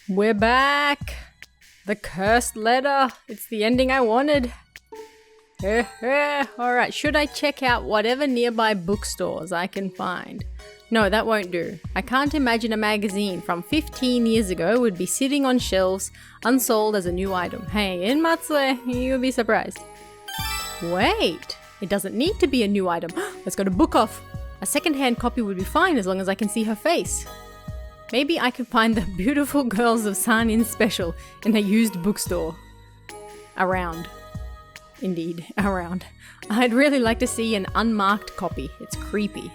We're back! The cursed letter. It's the ending I wanted. Alright, should I check out whatever nearby bookstores I can find? No, that won't do. I can't imagine a magazine from 15 years ago would be sitting on shelves unsold as a new item. Hey, in Matsue, you'll be surprised. Wait, it doesn't need to be a new item. Let's go to Book Off. A second-hand copy would be fine as long as I can see her face. Maybe I could find the Beautiful Girls of Sanin special in a used bookstore. Around. Indeed, around. I'd really like to see an unmarked copy. It's creepy.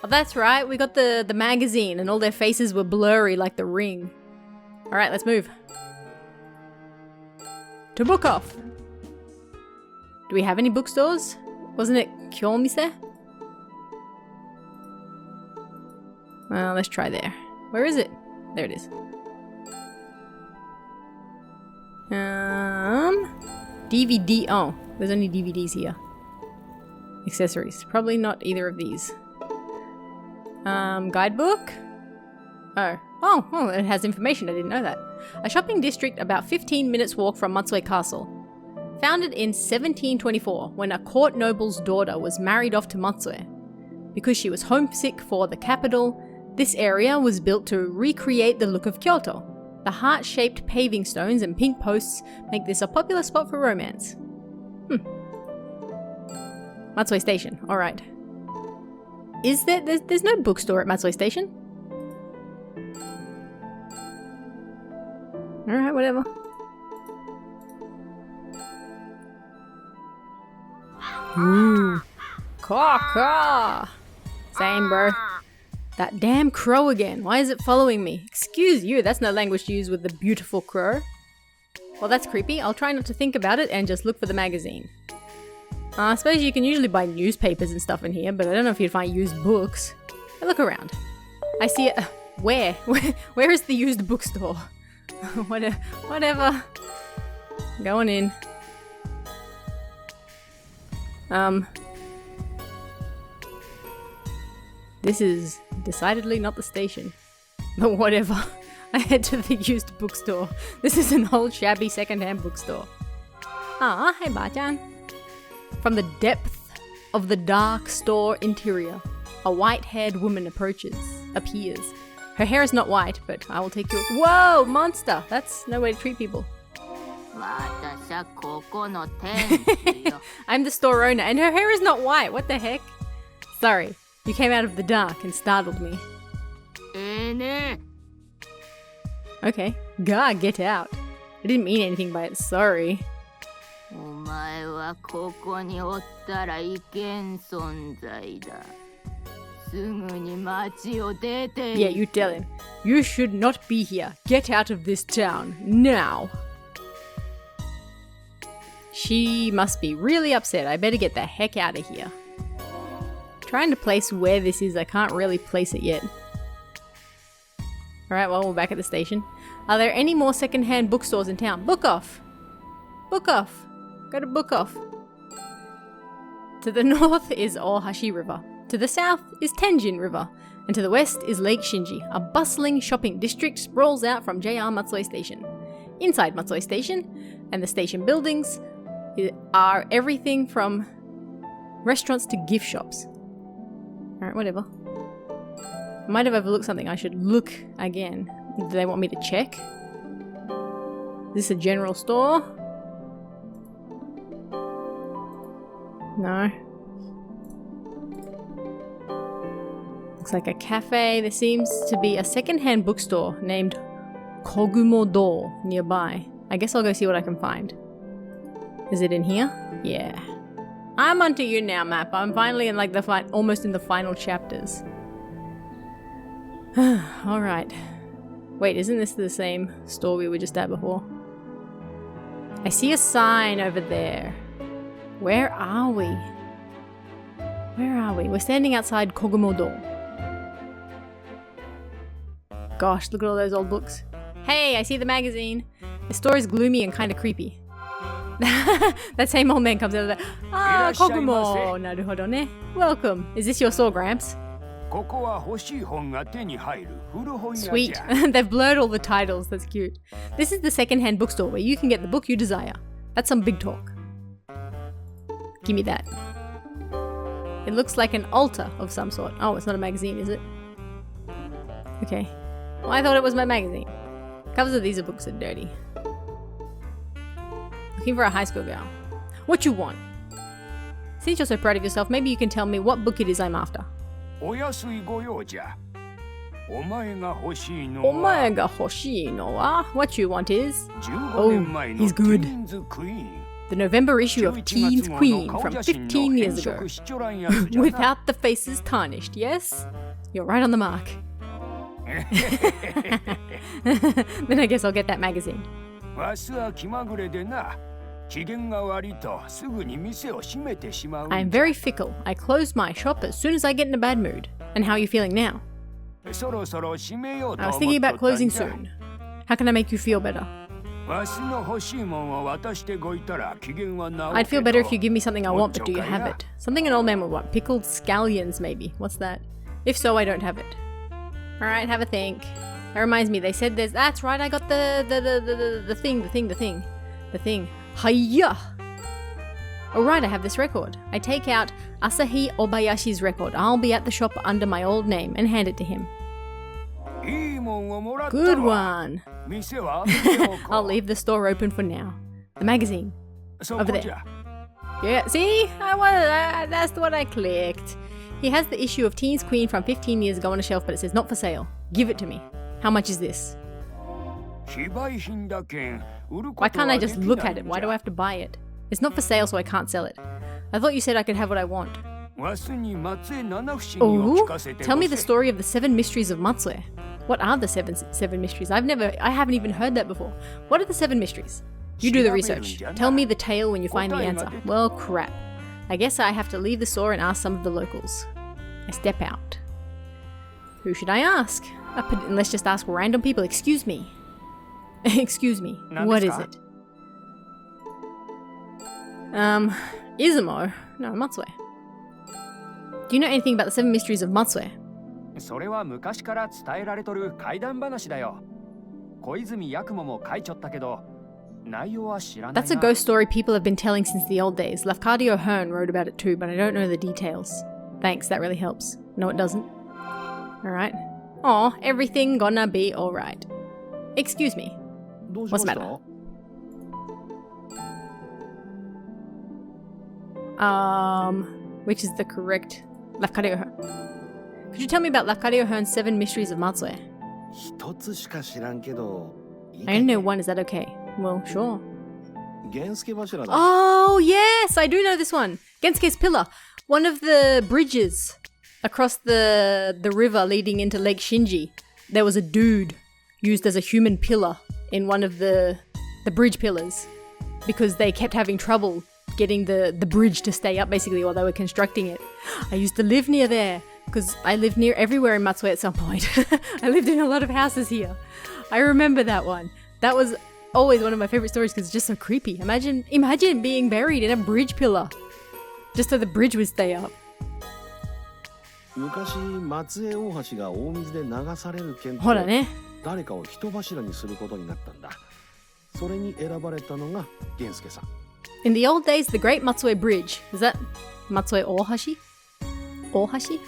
Oh, that's right, we got the magazine and all their faces were blurry like the Ring. Alright, let's move. To Book Off. Do we have any bookstores? Wasn't it Kyomise? Well, let's try there. Where is it? There it is. DVD. Oh, there's only DVDs here. Accessories. Probably not either of these. Guidebook? Oh, it has information. I didn't know that. A shopping district about 15 minutes walk from Matsue Castle. Founded in 1724 when a court noble's daughter was married off to Matsue. Because she was homesick for the capital, this area was built to recreate the look of Kyoto. The heart-shaped paving stones and pink posts make this a popular spot for romance. Matsue Station, alright. Is there's no bookstore at Matsue Station? Alright, whatever. Ooh. Caw. Same, bro. That damn crow again. Why is it following me? Excuse you, that's no language to use with the beautiful crow. Well, that's creepy. I'll try not to think about it and just look for the magazine. I suppose you can usually buy newspapers and stuff in here, but I don't know if you'd find used books. I look around. I see it. Where? Where is the used bookstore? Whatever. Going in. This is decidedly not the station. But whatever. I head to the used bookstore. This is an old shabby second-hand bookstore. Ah, hey ba-chan. From the depth of the dark store interior, a white-haired woman appears. Her hair is not white, but I will take you. Whoa, monster! That's no way to treat people. I'm the store owner, and her hair is not white. What the heck? Sorry, you came out of the dark and startled me. Okay, get out. I didn't mean anything by it, sorry. Yeah, you tell him. You should not be here. Get out of this town, now. She must be really upset. I better get the heck out of here. Trying to place where this is, I can't really place it yet. Alright, well, we're back at the station. Are there any more second-hand bookstores in town? Book Off! Book Off! Go to Book Off. To the north is Ohashi River. To the south is Tenjin River. And to the west is Lake Shinji. A bustling shopping district sprawls out from JR Matsue Station. Inside Matsue Station and the station buildings are everything from restaurants to gift shops. Alright, whatever. I might have overlooked something. I should look again. Do they want me to check? Is this a general store? No. Looks like a cafe. There seems to be a second-hand bookstore named Kogumo-do nearby. I guess I'll go see what I can find. Is it in here? Yeah. I'm onto you now, map. I'm finally in like almost in the final chapters. Alright. Wait, isn't this the same store we were just at before? I see a sign over there. Where are we? Where are we? We're standing outside Kogumo-do. Gosh, look at all those old books. Hey, I see the magazine. The store is gloomy and kind of creepy. That same old man comes out of there. Ah, Kogumo! Naruhodo ne. Welcome. Is this your store, Gramps? Sweet. They've blurred all the titles. That's cute. This is the second-hand bookstore where you can get the book you desire. That's some big talk. Give me that. It looks like an altar of some sort. Oh, it's not a magazine, is it? Okay. Well, I thought it was my magazine. Covers of these books are dirty. Looking for a high school girl. What you want? Since you're so proud of yourself, maybe you can tell me what book it is I'm after. Omae ga hoshii no wa? What you want is... Oh, he's good. The November issue of Teen's Queen from 15 years ago. Without the faces tarnished, yes? You're right on the mark. Then I guess I'll get that magazine. I am very fickle. I close my shop as soon as I get in a bad mood. And how are you feeling now? I was thinking about closing soon. How can I make you feel better? I'd feel better if you give me something I want, but do you have it? Something an old man would want. Pickled scallions, maybe. What's that? If so, I don't have it. Alright, have a think. That reminds me, they said there's... That's right, I got the thing. Ayah! Alright, I have this record. I take out Asahi Obayashi's record. I'll be at the shop under my old name and hand it to him. Good one. I'll leave the store open for now. The magazine. Over there. Yeah, see? That's what I clicked. He has the issue of Teen's Queen from 15 years ago on a shelf, but it says not for sale. Give it to me. How much is this? Why can't I just look at it? Why do I have to buy it? It's not for sale, so I can't sell it. I thought you said I could have what I want. Oh, tell me the story of the 7 mysteries of Matsue. What are the seven mysteries? I haven't even heard that before. What are the 7 mysteries? You do the research. Tell me the tale when you find the answer. Well, crap. I guess I have to leave the store and ask some of the locals. I step out. Who should I ask? Let's just ask random people. Excuse me. Excuse me. What is it? Izumo? No, Matsue. Do you know anything about the 7 mysteries of Matsue? That's a ghost story people have been telling since the old days. Lafcadio Hearn wrote about it too, but I don't know the details. Thanks, that really helps. No, it doesn't. Alright. Aw, everything gonna be alright. Excuse me. What's the matter? Which is the correct Lafcadio Hearn? Could you tell me about Lafcadio Hearn's 7 mysteries of Matsue? I only know one, is that okay? Well, sure. Oh, yes! I do know this one! Gensuke's Pillar! One of the bridges across the river leading into Lake Shinji. There was a dude used as a human pillar in one of the bridge pillars because they kept having trouble getting the bridge to stay up basically while they were constructing it. I used to live near there because I lived near everywhere in Matsue at some point. I lived in a lot of houses here. I remember that one. That was always one of my favorite stories because it's just so creepy. Imagine being buried in a bridge pillar just so the bridge would stay up. In the old days, the Great Matsue Bridge, is that Matsue Ohashi? Ohashi?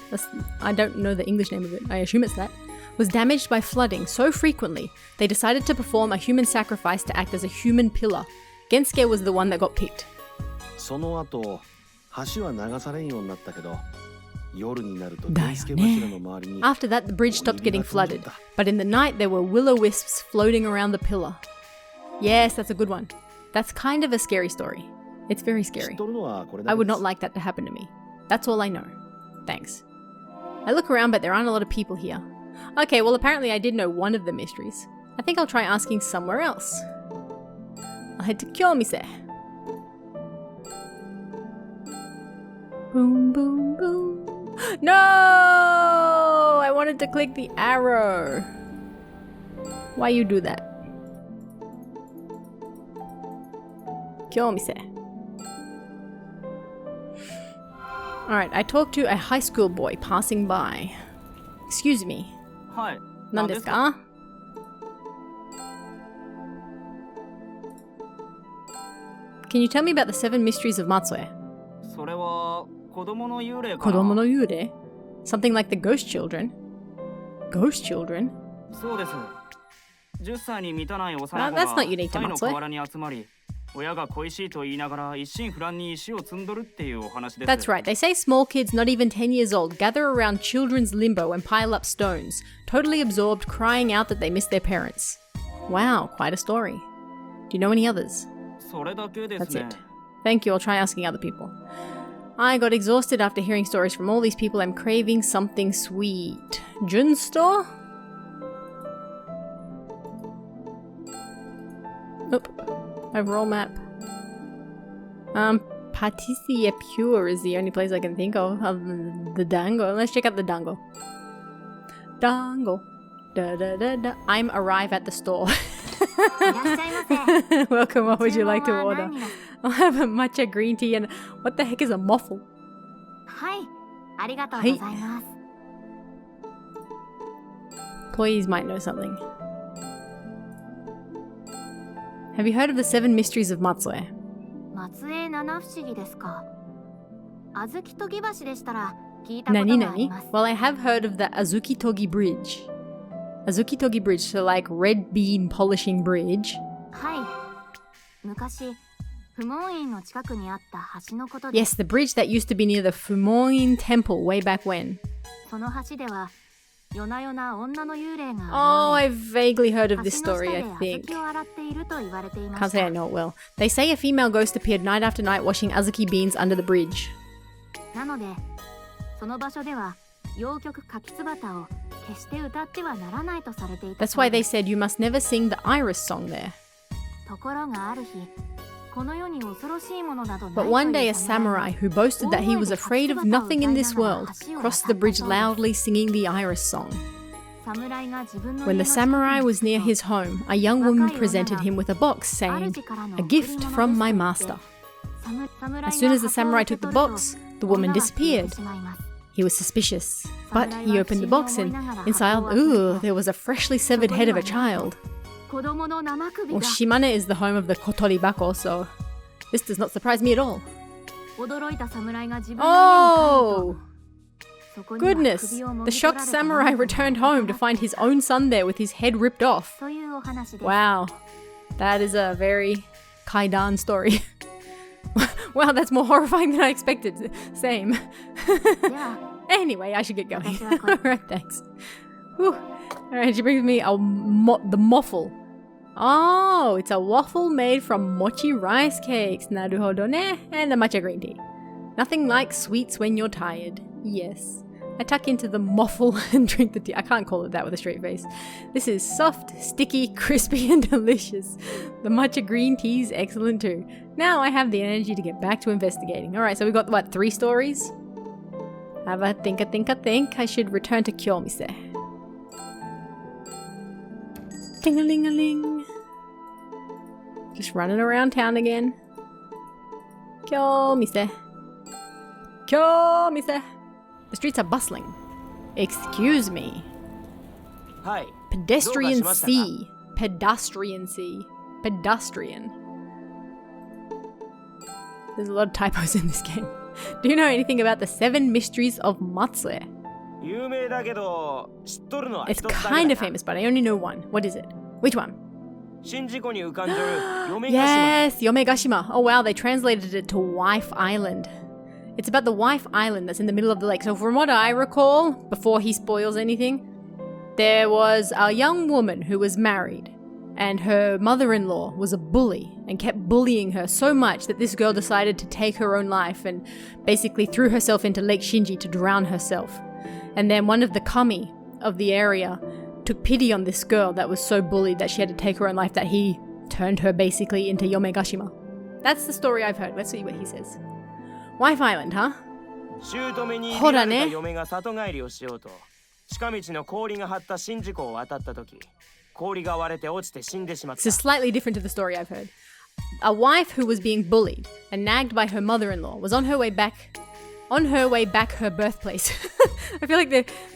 I don't know the English name of it, I assume it's that. Was damaged by flooding so frequently, they decided to perform a human sacrifice to act as a human pillar. Gensuke was the one that got picked. After that, the bridge stopped getting flooded, but in the night there were will-o-wisps floating around the pillar. Yes, that's a good one. That's kind of a scary story. It's very scary. I would not like that to happen to me. That's all I know. Thanks. I look around, but there aren't a lot of people here. Okay, well apparently I did know one of the mysteries. I think I'll try asking somewhere else. I'll head to Kyomise. Boom, boom, boom. No! I wanted to click the arrow. Why you do that? Kyomise. Alright, I talked to a high school boy passing by. Excuse me. はい。何ですか? Can you tell me about the 7 mysteries of Matsue? それは子供の幽霊かな。子供の幽霊? Something like the ghost children? Ghost children? そうです。10歳に満たない幼子が That's not unique to タイの Matsue. 河原に集まり、親が恋しいと言いながら一心不乱に石を積んどるっていうお話です。That's right. They say small kids not even 10 years old gather around children's limbo and pile up stones, totally absorbed, crying out that they miss their parents. Wow, quite a story. Do you know any others? それだけです That's ね。 it. Thank you. I'll try asking other people. I got exhausted after hearing stories from all these people. I'm craving something sweet. Jun store? Nope. Overall map. Patissier Pure is the only place I can think of other than the dango. Let's check out the dango. Dango. Da da da da. I'm arrive at the store. Welcome, what would you like to order? I'll have a matcha green tea and what the heck is a muffle? はい、ありがとうございます。 Employees might know something. Have you heard of the 7 mysteries of Matsue? 松江七不思議ですか。小豆研ぎ橋でしたら聞いたことがあります。 Nani? Well, I have heard of the Azukitogi Bridge. Azukitogi Bridge, so like red bean polishing bridge. はい。昔、不門院の近くにあった橋のことで Yes, the bridge that used to be near the Fumino Temple way back when. その橋では夜な夜な女の幽霊が Oh, 現 I've vaguely heard れ of this 橋の下 story, で I 小 think. 豆を洗っていると言われていま Can't し say I た。 know it well. They say a female ghost appeared night after night washing azuki beans under the bridge. なので、その場所では洋曲柿つばたを決して歌ってはならないとされていた That's そう why で they す。 said you must never sing the iris song there. ところがある日、この世に恐ろしいものなどない But と one day い a う侍 samurai who boasted that he was afraid of nothing in this world crossed the bridge loudly singing the iris song. 侍が自分の When 家 the の近くに samurai 着 was く near と his home, a young woman presented him with a box saying, "A gift from my master." As soon as the samurai took the box, the woman disappeared. He was suspicious, but he opened the box and inside, there was a freshly severed head of a child. 子供の生首 Well, が Shimane is the home of the Kotoribako, so this does not surprise me at all. 驚いた侍が自分の家に帰る Oh, とそこには goodness. 首をも The ぎ取ら shocked れた samurai returned home to find his own son there with his head ripped off. というお話です。 Wow, that is a very Kaidan story. Wow, that's more horrifying than I expected. Same. では Anyway, I should get going. 私はこれ Alright, thanks. Whew. Alright, she brings me the muffle. Oh, it's a waffle made from mochi rice cakes. Naruhodo ne. And a matcha green tea. Nothing like sweets when you're tired. Yes. I tuck into the muffle and drink the tea. I can't call it that with a straight face. This is soft, sticky, crispy, and delicious. The matcha green tea is excellent too. Now I have the energy to get back to investigating. Alright, so we've got, what, 3 stories? Have a think. I should return to Kyomise. Ding-a-ling-a-ling. Just running around town again. Kyomise. Kyomise. The streets are bustling. Excuse me. はい。 Pedestrian どうかしましたか? sea. Pedestrian sea. Pedestrian. There's a lot of typos in this game. Do you know anything about the 7 mysteries of Matsue? 有名だけど、知っとるのは It's 一つだけだ kind な of famous, but I only know one. What is it? Which one? 宍道湖に浮かんじょる嫁ヶ島。 Yes, Yomegashima. Oh wow, they translated it to Wife Island. It's about the Wife Island that's in the middle of the lake. So from what I recall, before he spoils anything, there was a young woman who was married, and her mother-in-law was a bully and kept bullying her so much that this girl decided to take her own life and basically threw herself into Lake Shinji to drown herself. And then one of the kami of the area took pity on this girl that was so bullied that she had to take her own life that he turned her basically into Yomegashima. That's the story I've heard. Let's see what he says. Wife Island, huh? 姑に入れられた嫁が里帰りをしようと、近道の氷が張った宍道湖を渡った時、氷が割れて落ちて死んでしまった。 This is slightly different to the story I've heard. A wife who was being bullied and nagged by her mother-in-law was on her way back On her way back her birthplace. I feel like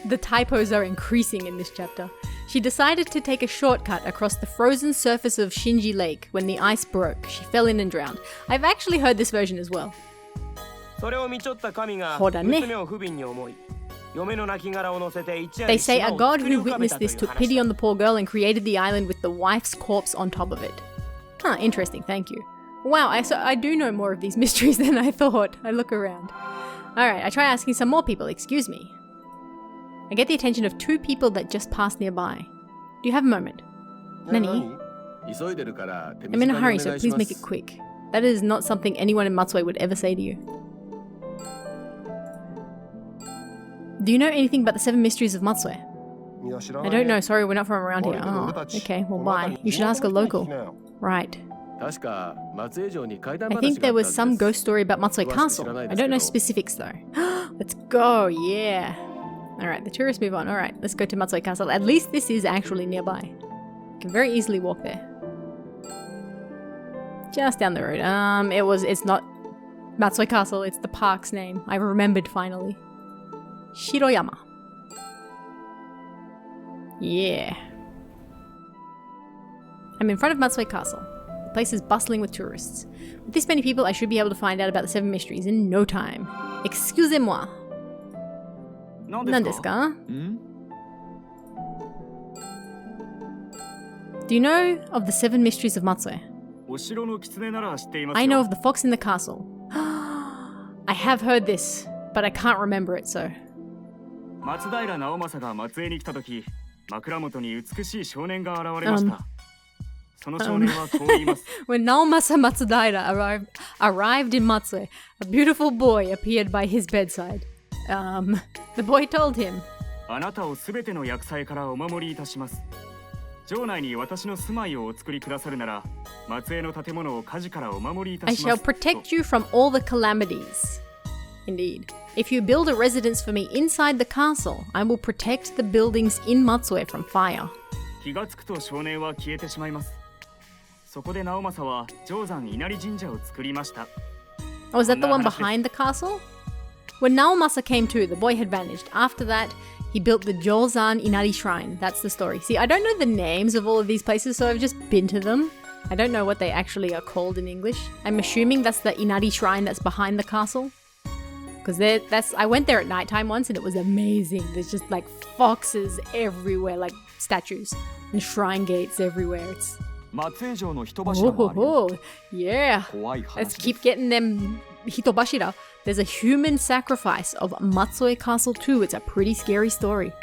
the typos are increasing in this chapter. She decided to take a shortcut across the frozen surface of Shinji Lake when the ice broke. She fell in and drowned. I've actually heard this version as well. それを見ちょった神がそうだね。娘を不憫に思い、嫁の亡骸を乗せて一夜 They に say 島 a を god 作り who 浮かべ witnessed たという this took 話 pity だ。 on the poor girl and created the island with the wife's corpse on top of it. Huh, interesting, thank you. Wow, I do know more of these mysteries than I thought. I look around. Alright, I try asking some more people, excuse me. I get the attention of 2 people that just passed nearby. Do you have a moment? Nani? I'm in a hurry, so please make it quick. That is not something anyone in Matsue would ever say to you. Do you know anything about the 7 mysteries of Matsue? I don't know, sorry, we're not from around here. Oh, okay, well bye. You should ask a local. Right. I think there was some ghost story about Matsue Castle. I don't know specifics though. Let's go, yeah. Alright, the tourists move on. Alright, let's go to Matsue Castle. At least this is actually nearby. You can very easily walk there. Just down the road. It's not Matsue Castle, it's the park's name. I remembered finally. Shiroyama. Yeah. I'm in front of Matsue Castle. The place is bustling with tourists. With this many people, I should be able to find out about the 7 mysteries in no time. Excusez-moi. 何ですか? Do you know of the 7 mysteries of Matsue? I know of the fox in the castle. I have heard this, but I can't remember it, so. 松平直政が松江に来た時、枕元に美しい少年が現れました。その少年はこう言います。When Naomasa Matsudaira arrived in Matsue, a beautiful boy appeared by his bedside. The boy told him, あなたをすべての厄災からお守りいたします。城内に私の住まいをお作りくださるなら、松江の建物を火事からお守りいたします。I shall protect you from all the calamities. Indeed. If you build a residence for me inside the castle, I will protect the buildings in Matsue from fire. 気がつくと少年は消えてしまいます。そこで直政は定山稲荷神社を作りました。Oh, is that the one behind the castle? When Naomasa came to, the boy had vanished. After that, he built the Jozan Inari Shrine. That's the story. See, I don't know the names of all of these places, so I've just been to them. I don't know what they actually are called in English. I'm assuming that's the Inari Shrine that's behind the castle. Because I went there at nighttime once and it was amazing. There's just like foxes everywhere, like statues, and shrine gates everywhere. It's... Oh, yeah. Let's keep getting them hitobashira. There's a human sacrifice of Matsue Castle too. It's a pretty scary story.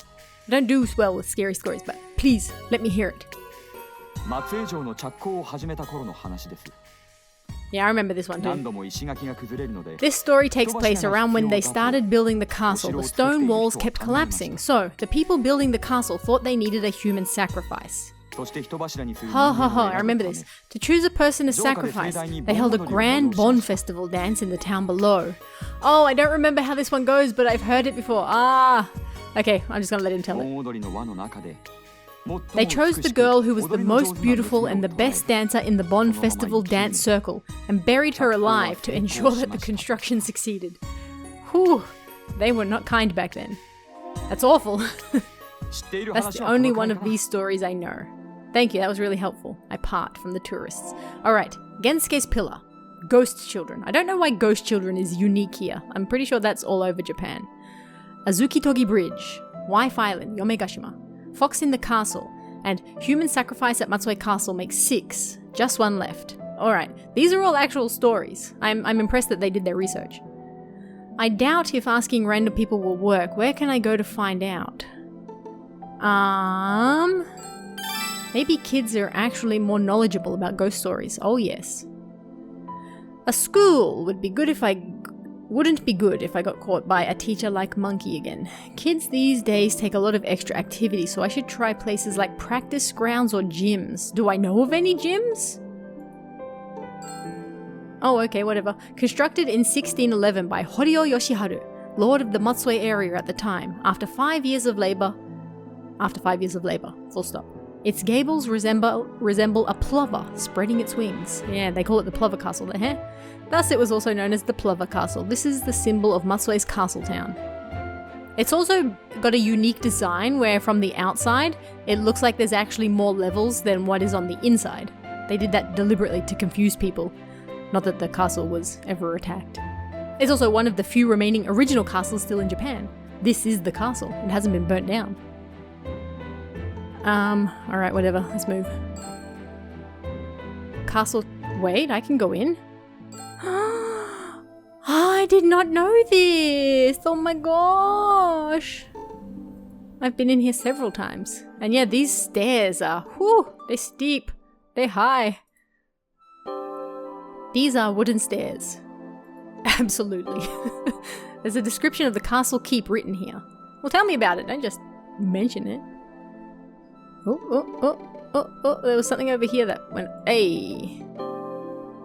I don't do well with scary stories, but please, let me hear it. Yeah, I remember this one too. This story takes place around when they started building the castle. The stone walls kept collapsing, so the people building the castle thought they needed a human sacrifice. I remember this. To choose a person to sacrifice, they held a grand Bon festival dance in the town below. Oh, I don't remember how this one goes, but I've heard it before. Okay, I'm just gonna let him tell it. They chose the girl who was the most beautiful and the best dancer in the Bon festival dance circle and buried her alive to ensure that the construction succeeded. Whew, they were not kind back then. That's awful. That's the only one of these stories I know. Thank you, that was really helpful. I part from the tourists. Alright, Gensuke's Pillar. Ghost children. I don't know why ghost children is unique here. I'm pretty sure that's all over Japan. Azukitogi Bridge. Wife Island, Yomegashima. Fox in the Castle. And human sacrifice at Matsue Castle makes 6. Just 1 left. Alright, these are all actual stories. I'm impressed that they did their research. I doubt if asking random people will work. Where can I go to find out? Maybe kids are actually more knowledgeable about ghost stories. Oh yes. A school would be good if wouldn't be good if I got caught by a teacher like Monkey again. Kids these days take a lot of extra activity, so I should try places like practice grounds or gyms. Do I know of any gyms? Oh, okay, whatever. Constructed in 1611 by Horio Yoshiharu, lord of the Matsue area at the time, after 5 years of labor. Full stop. Its gables resemble a plover spreading its wings. Yeah, they call it the Plover Castle there. Thus, it was also known as the Plover Castle. This is the symbol of Matsue's castle town. It's also got a unique design where from the outside, it looks like there's actually more levels than what is on the inside. They did that deliberately to confuse people. Not that the castle was ever attacked. It's also one of the few remaining original castles still in Japan. This is the castle. It hasn't been burnt down. Alright, whatever. Let's move. Castle... Wait, I can go in? I did not know this! Oh my gosh! I've been in here several times. And yeah, these stairs are... Whew! They're steep. They're high. These are wooden stairs. Absolutely. There's a description of the castle keep written here. Well, tell me about it. Don't just mention it. Oh, there was something over here that went, hey.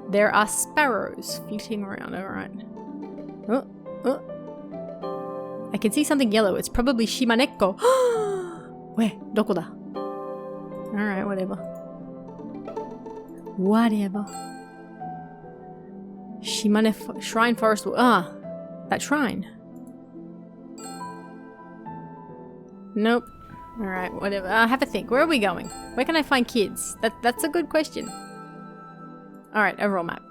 There are sparrows floating around, alright. I can see something yellow. It's probably Shimaneko. Where? Doko da? Alright, whatever. Whatever. Shimane Shrine Forest. That shrine. Nope. Alright, whatever. Have a think. Where are we going? Where can I find kids? That's a good question. Alright, overall map.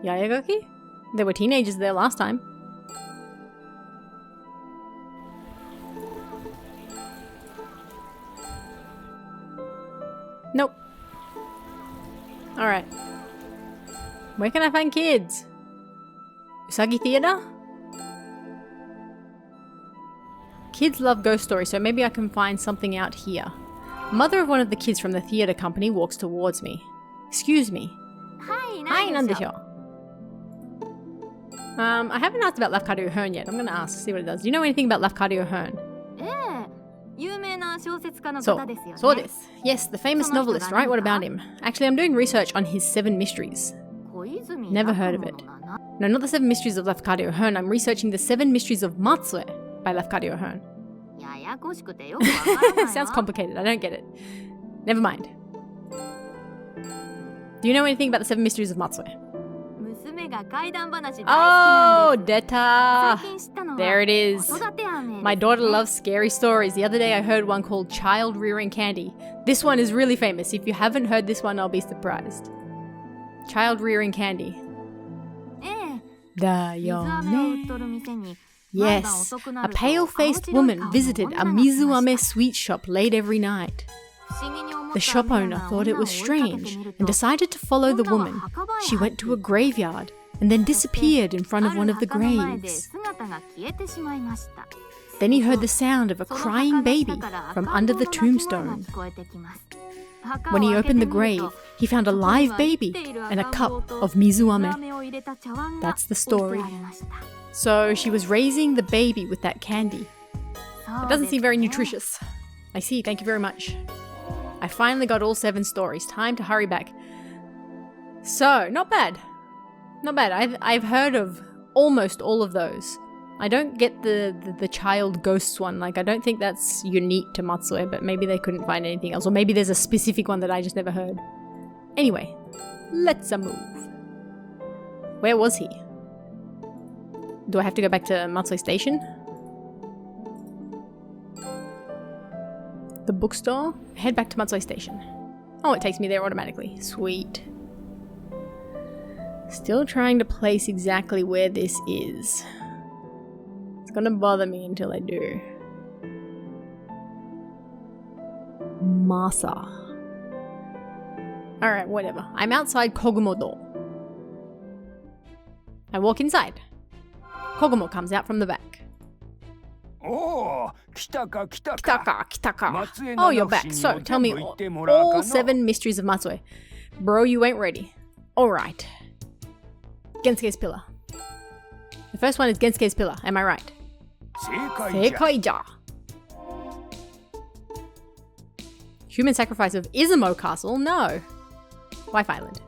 Yayagaki? There were teenagers there last time. Nope. Alright. Where can I find kids? Usagi Theater? Kids love ghost stories, so maybe I can find something out here. Mother of one of the kids from the theater company walks towards me. Excuse me. Hi, nandesho? I haven't asked about Lafcadio Hearn yet. I'm gonna ask, see what it does. Do you know anything about Lafcadio Hearn? So desu. Yes, the famous novelist, right? What about him? Actually, I'm doing research on his 7 mysteries. Never heard of it. No, not the 7 mysteries of Lafcadio Hearn. I'm researching the 7 mysteries of Matsue by Lafcadio Hearn. Sounds complicated. I don't get it. Never mind. Do you know anything about the 7 mysteries of Matsue? Oh, deta! There it is. My daughter loves scary stories. The other day I heard one called Child Rearing Candy. This one is really famous. If you haven't heard this one, I'll be surprised. Child Rearing Candy. Yes, a pale-faced woman visited a mizuame sweet shop late every night. The shop owner thought it was strange and decided to follow the woman. She went to a graveyard and then disappeared in front of one of the graves. Then he heard the sound of a crying baby from under the tombstone. When he opened the grave, he found a live baby and a cup of mizuame. That's the story. So she was raising the baby with that candy. It doesn't seem very nutritious. I see, thank you very much. I finally got all 7 stories. Time to hurry back. So, not bad. Not bad. I've heard of almost all of those. I don't get the child ghosts one. Like, I don't think that's unique to Matsue, but maybe they couldn't find anything else. Or maybe there's a specific one that I just never heard. Anyway, let's move. Where was he? Do I have to go back to Matsue Station? The bookstore? Head back to Matsue Station. Oh, it takes me there automatically. Sweet. Still trying to place exactly where this is. It's gonna bother me until I do. Masa. Alright, whatever. I'm outside Kogumo-do. I walk inside. Kogumo comes out from the back. Oh, Kitaka. Oh, you're back. So, tell me all 7 mysteries of Matsue. Bro, you ain't ready. Alright. Gensuke's Pillar. The first one is Gensuke's Pillar, am I right? Sekai-ja. Human sacrifice of Izumo Castle? No. Wife Island.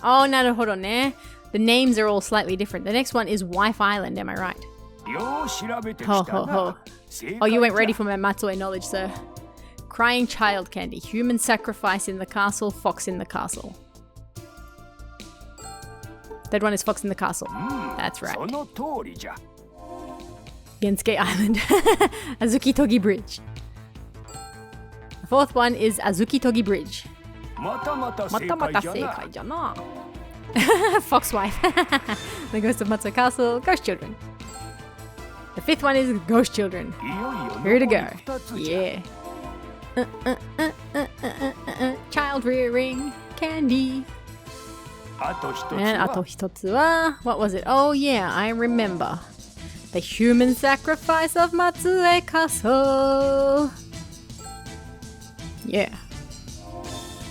Oh, no, hold on there. The names are all slightly different. The next one is Wife Island, am I right? Ho ho ho. Oh, you weren't ready for my Matsue knowledge, sir. Crying child candy. Human sacrifice in the castle. Fox in the castle. Third one is Fox in the Castle. That's right. Gensuke Island. Azuki Togi Bridge. The fourth one is Azuki Togi Bridge. Mata seikai jana. Fox wife. The Ghost of Matsue Castle. Ghost children. The fifth one is Ghost children. Here to go. Yeah. Child rearing. Candy. And ato hitotsu wa, what was it? Oh yeah, I remember. The human sacrifice of Matsue Castle. Yeah.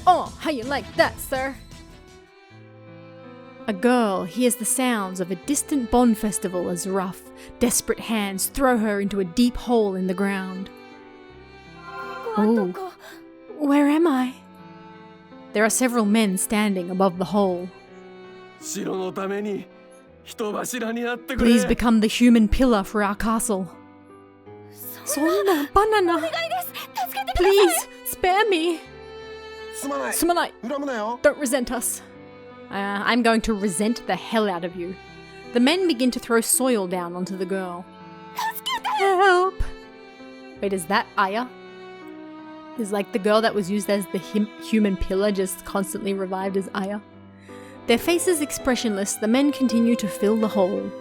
Oh, how you like that, sir? A girl hears the sounds of a distant Bon festival as rough, desperate hands throw her into a deep hole in the ground. Oh, where am I? There are several men standing above the hole. Please become the human pillar for our castle. Sonna banana. Please, spare me. Sumanai. Don't resent us. I'm going to resent the hell out of you. The men begin to throw soil down onto the girl. Help! Wait, is that Ayah? Is like the girl that was used as the human pillar just constantly revived as Ayah. Their faces expressionless, the men continue to fill the hole.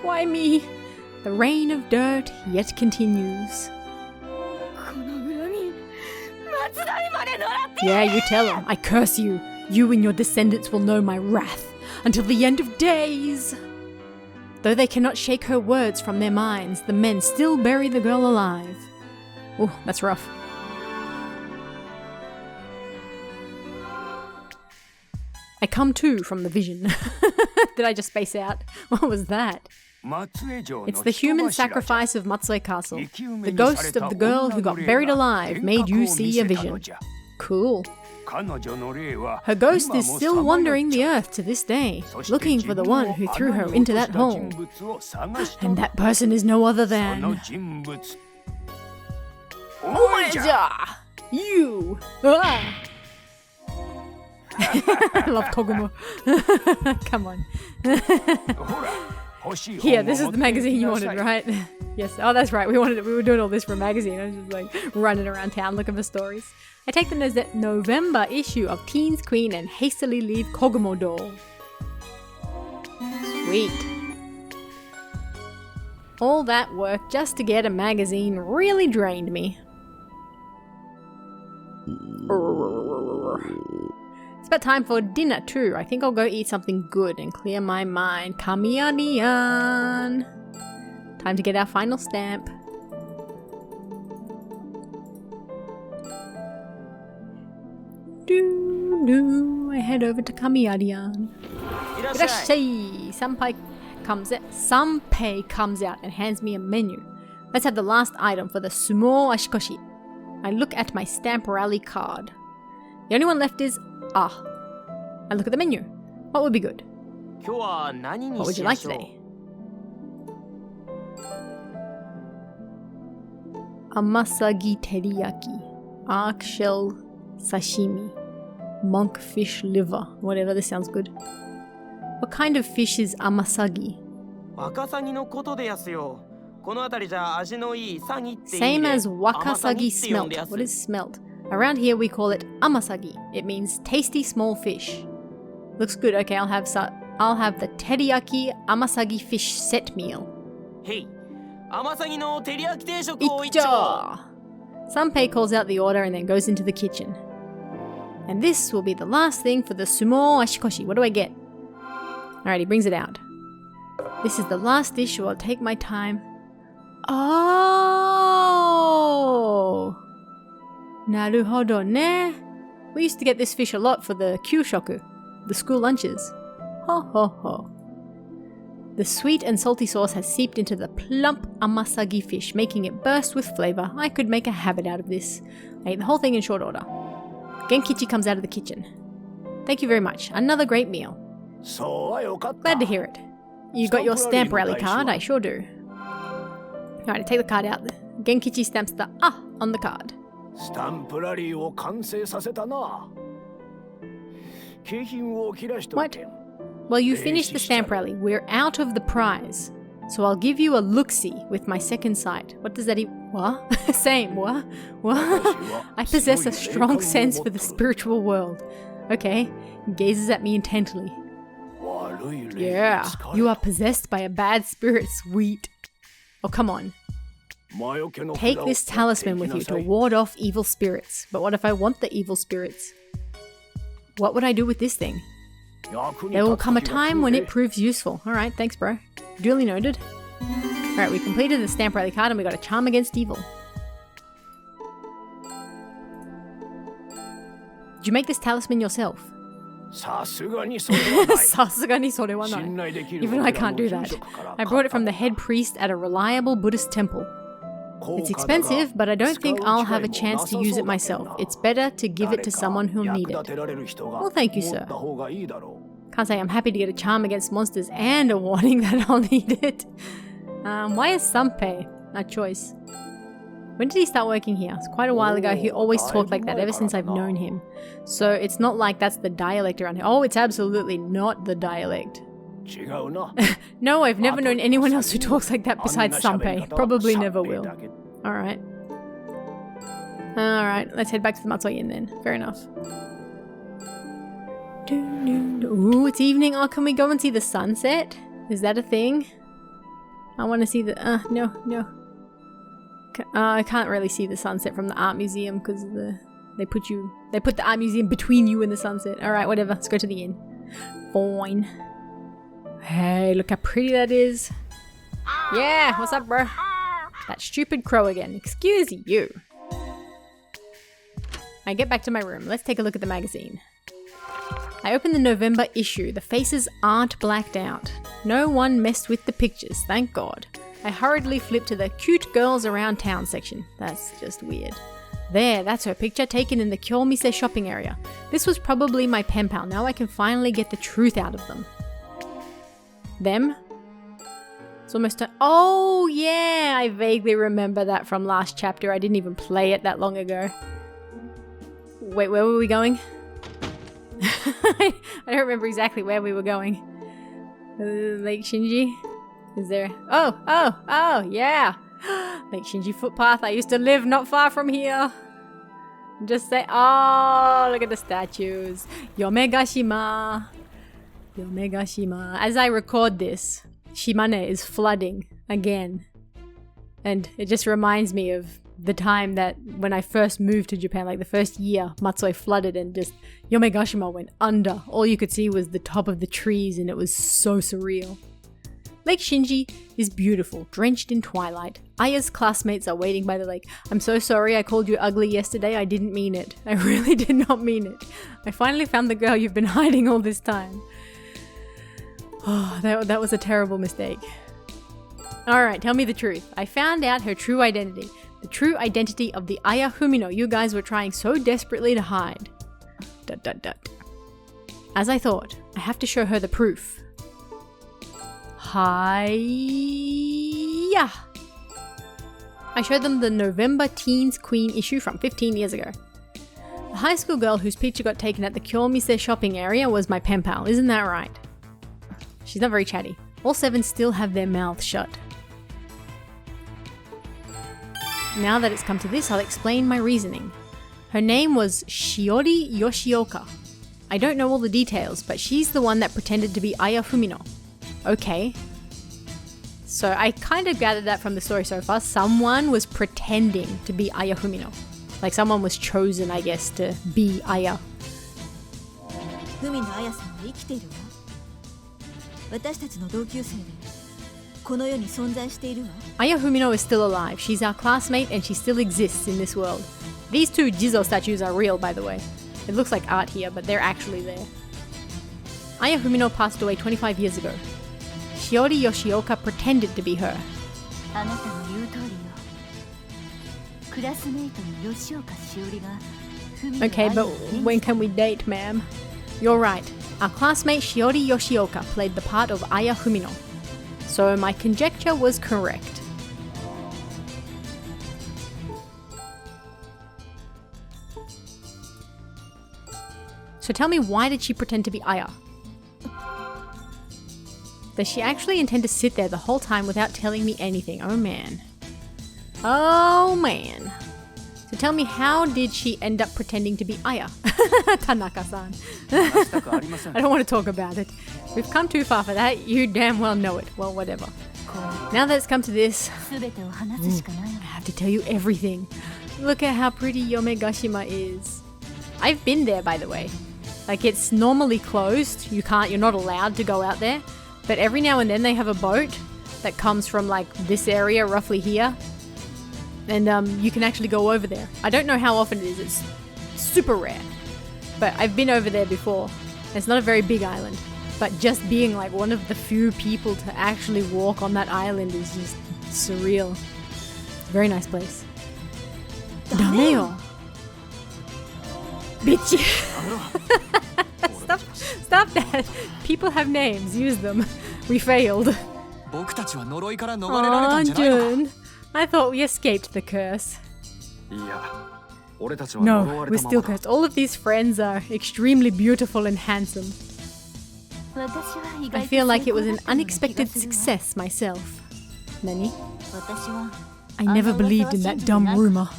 Why me? The rain of dirt yet continues. Yeah, you tell him. I curse you. You and your descendants will know my wrath until the end of days. Though they cannot shake her words from their minds, the men still bury the girl alive. Oh, that's rough. I come to from the vision. Did I just space out? What was that? It's the human sacrifice of Matsue Castle. The ghost of the girl who got buried alive made you see a vision. Cool. Her ghost is still wandering the earth to this day, looking for the one who threw her into that hole. And that person is no other than... Ayah! You! Ah! I love Kogumo. Come on. Here, this is the magazine you wanted, right? Yes. Oh, that's right. We were doing all this for a magazine. I was just like running around town looking for stories. I take the November issue of Teens Queen and hastily leave Kogumo doll. Sweet. All that work just to get a magazine really drained me. It's about time for dinner too. I think I'll go eat something good and clear my mind. Kamiarian. Time to get our final stamp. I head over to Kamiarian. Irashai! Sanpei comes out and hands me a menu. Let's have the last item for the sumo ashikoshi. I look at my stamp rally card. The only one left is I look at the menu. What would be good? What would you like today? Amasagi teriyaki, ark shell sashimi, monkfish liver. Whatever, this sounds good. What kind of fish is amasagi? Same as wakasagi smelt. What is smelt? Around here we call it amasagi. It means tasty small fish. Looks good. Okay, I'll have the teriyaki amasagi fish set meal. Hey, amasagi no teriyaki teishoku o icho. Sanpei calls out the order and then goes into the kitchen. And this will be the last thing for the sumo ashikoshi. What do I get? Alright, he brings it out. This is the last dish, so I'll take my time. Oh! Naruhodo ne. We used to get this fish a lot for the kyushoku, the school lunches. Ho ho ho. The sweet and salty sauce has seeped into the plump amasagi fish, making it burst with flavor. I could make a habit out of this. I ate the whole thing in short order. Genkichi comes out of the kitchen. Thank you very much. Another great meal. Glad to hear it. You got your stamp rally card? I sure do. Alright, take the card out. Genkichi stamps the on the card. What? Well, you finished the stamp rally. We're out of the prize. So I'll give you a look-see with my second sight. What does that even... What? Same, what? I possess a strong sense for the spiritual world. Okay, gazes at me intently. Yeah, you are possessed by a bad spirit, sweet. Oh, come on. Take this talisman with you to ward off evil spirits. But what if I want the evil spirits? What would I do with this thing? There will come a time when it proves useful. Alright, thanks bro. Duly noted. Alright, we completed the stamp rally card and we got a charm against evil. Did you make this talisman yourself? Sasugani sore wa nai. Even I can't do that. I brought it from the head priest at a reliable Buddhist temple. It's expensive, but I don't think I'll have a chance to use it myself. It's better to give it to someone who'll need it. Well, thank you, sir. Can't say I'm happy to get a charm against monsters and a warning that I'll need it. Why is Sanpei a choice? When did he start working here? It's quite a while ago. He always talked like that ever since I've known him. So it's not like that's the dialect around here. Oh, it's absolutely not the dialect. No, I've never known anyone else who talks like that besides Sanpei. Probably never will. Alright. Alright, let's head back to the Matsue Inn then. Fair enough. Ooh, it's evening. Oh, can we go and see the sunset? Is that a thing? I want to see the... no. I can't really see the sunset from the art museum because they put the art museum between you and the sunset. Alright, whatever. Let's go to the inn. Fine. Hey, look how pretty that is. Yeah, what's up, bro? That stupid crow again. Excuse you. I get back to my room. Let's take a look at the magazine. I open the November issue. The faces aren't blacked out. No one messed with the pictures, thank God. I hurriedly flip to the cute girls around town section. That's just weird. There, that's her picture taken in the Kyomise shopping area. This was probably my pen pal. Now I can finally get the truth out of them. Them? It's almost oh yeah, I vaguely remember that from last chapter. I didn't even play it that long ago. Wait, where were we going? I don't remember exactly where we were going. Lake Shinji? Is there... Oh, yeah! Lake Shinji footpath. I used to live not far from here. Just say... Oh, look at the statues. Yomegashima. As I record this, Shimane is flooding again. And it just reminds me of the time that when I first moved to Japan, like the first year, Matsue flooded and just Yomegashima went under. All you could see was the top of the trees and it was so surreal. Lake Shinji is beautiful, drenched in twilight. Ayah's classmates are waiting by the lake. I'm so sorry I called you ugly yesterday. I didn't mean it. I really did not mean it. I finally found the girl you've been hiding all this time. Oh, that was a terrible mistake. Alright, tell me the truth. I found out her true identity. The true identity of the Ayah Fumino you guys were trying so desperately to hide. ... As I thought, I have to show her the proof. Hiya! I showed them the November Teens Queen issue from 15 years ago. The high school girl whose picture got taken at the Kyomise shopping area was my pen pal, isn't that right? She's not very chatty. All 7 still have their mouths shut. Now that it's come to this, I'll explain my reasoning. Her name was Shiori Yoshioka. I don't know all the details, but she's the one that pretended to be Ayah Fumino. Okay. So I kind of gathered that from the story so far. Someone was pretending to be Ayah Fumino. Like someone was chosen, I guess, to be Ayah. Ayah Fumino is still alive. She's our classmate and she still exists in this world. These 2 Jizo statues are real, by the way. It looks like art here, but they're actually there. Ayah Fumino passed away 25 years ago. Shiori Yoshioka pretended to be her. Okay, but when can we date, ma'am? You're right. Our classmate Shiori Yoshioka played the part of Ayah Fumino. So my conjecture was correct. So tell me, why did she pretend to be Ayah? Does she actually intend to sit there the whole time without telling me anything? Oh man. Oh man. So tell me, how did she end up pretending to be Ayah? Tanaka-san. I don't want to talk about it. We've come too far for that. You damn well know it. Well, whatever. Now that it's come to this, I have to tell you everything. Look at how pretty Yomegashima is. I've been there, by the way. Like, it's normally closed. You're not allowed to go out there. But every now and then they have a boat that comes from like this area, roughly here. And you can actually go over there. I don't know how often it is. It's super rare. But I've been over there before. It's not a very big island. But just being like one of the few people to actually walk on that island is just surreal. Very nice place. Dameo. Bitch. Stop that. People have names. Use them. We failed. Aw, Jun. I thought we escaped the curse. No, we're still cursed. All of these friends are extremely beautiful and handsome. I feel like it was an unexpected success myself. Nani? I never believed in that dumb rumor.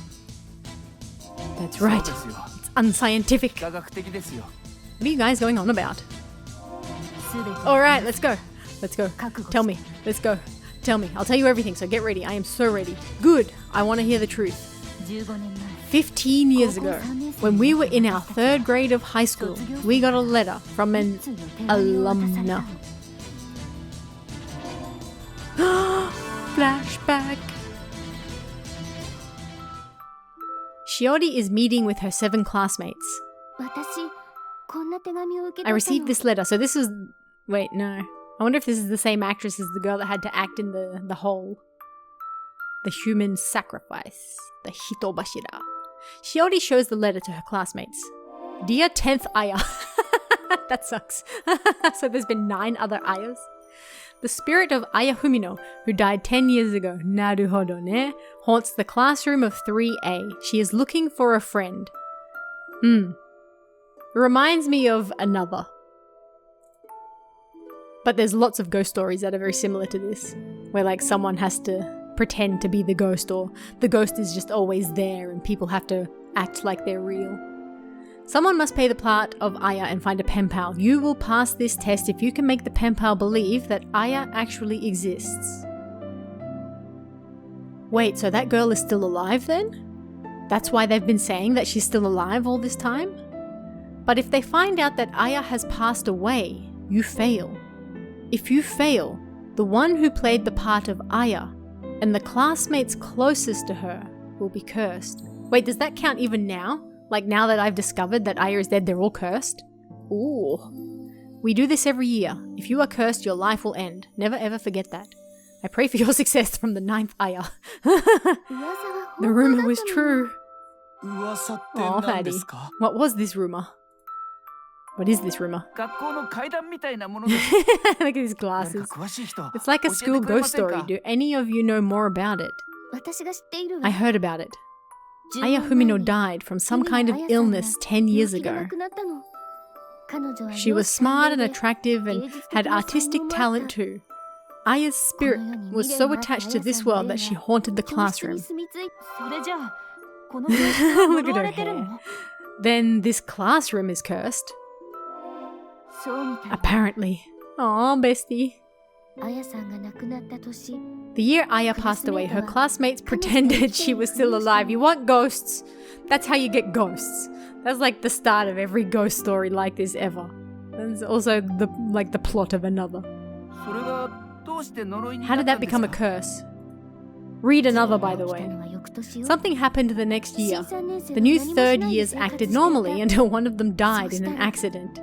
That's right. It's unscientific. What are you guys going on about? Alright, let's go. Let's go. Tell me. Let's go. Tell me. I'll tell you everything, so get ready. I am so ready. Good. I want to hear the truth. 15 years ago, when we were in our 3rd grade of high school, we got a letter from an alumna. Flashback. Shiori is meeting with her 7 classmates. I received this letter, so this was... Wait, no. I wonder if this is the same actress as the girl that had to act in the hole. The human sacrifice. The hitobashira. Shiori shows the letter to her classmates. Dear 10th Ayah. That sucks. So there's been 9 other Ayahs. The spirit of Ayah Fumino, who died 10 years ago, naruhodo ne, haunts the classroom of 3A. She is looking for a friend. It reminds me of another. But there's lots of ghost stories that are very similar to this, where like someone has to pretend to be the ghost, or the ghost is just always there and people have to act like they're real. Someone must play the part of Ayah and find a pen pal. You will pass this test if you can make the pen pal believe that Ayah actually exists. Wait, so that girl is still alive then? That's why they've been saying that she's still alive all this time? But if they find out that Ayah has passed away, you fail. If you fail, the one who played the part of Ayah and the classmates closest to her will be cursed. Wait, does that count even now? Like now that I've discovered that Ayah is dead, they're all cursed? Ooh. We do this every year. If you are cursed, your life will end. Never ever forget that. I pray for your success from the 9th Ayah. The rumor was true. Oh, Fatty. What was this rumor? What is this rumor? Look at his glasses. It's like a school ghost story. Do any of you know more about it? I heard about it. Ayah Fumino died from some kind of illness 10 years ago. She was smart and attractive and had artistic talent too. Ayah's spirit was so attached to this world that she haunted the classroom. Look at her hair. Then this classroom is cursed. Apparently. Aw, bestie. The year Ayah passed away, her classmates pretended she was still alive. You want ghosts? That's how you get ghosts. That's like the start of every ghost story like this ever. That's also the plot of another. How did that become a curse? Read another, by the way. Something happened the next year. The new 3rd years acted normally until one of them died in an accident.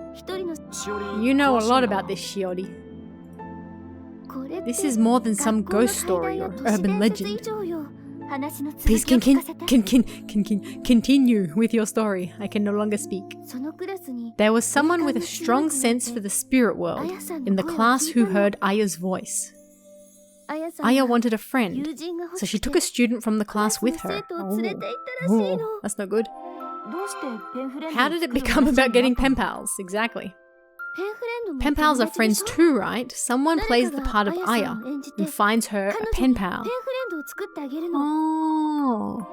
You know a lot about this, Shiori. This is more than some ghost story or urban legend. Please continue with your story. I can no longer speak. There was someone with a strong sense for the spirit world in the class who heard Ayah's voice. Ayah wanted a friend, so she took a student from the class with her. Oh, that's no good. How did it become about getting pen pals? Exactly. Pen pals are friends too, right? Someone plays the part of Ayah and finds her a pen pal. Oh.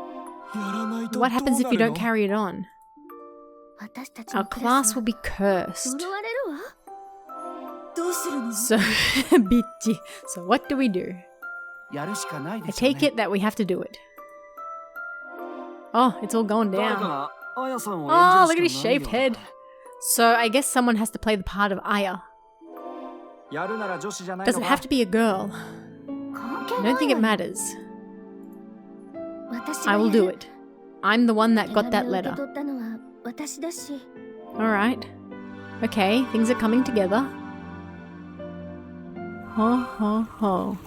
What happens if you don't carry it on? Our class will be cursed. So, bitchy. So what do we do? I take it that we have to do it. Oh, it's all going down. Oh, look at his shaved head. So I guess someone has to play the part of Ayah. Does it have to be a girl? I don't think it matters. I will do it. I'm the one that got that letter. Alright. Okay, things are coming together. Ho ho ho.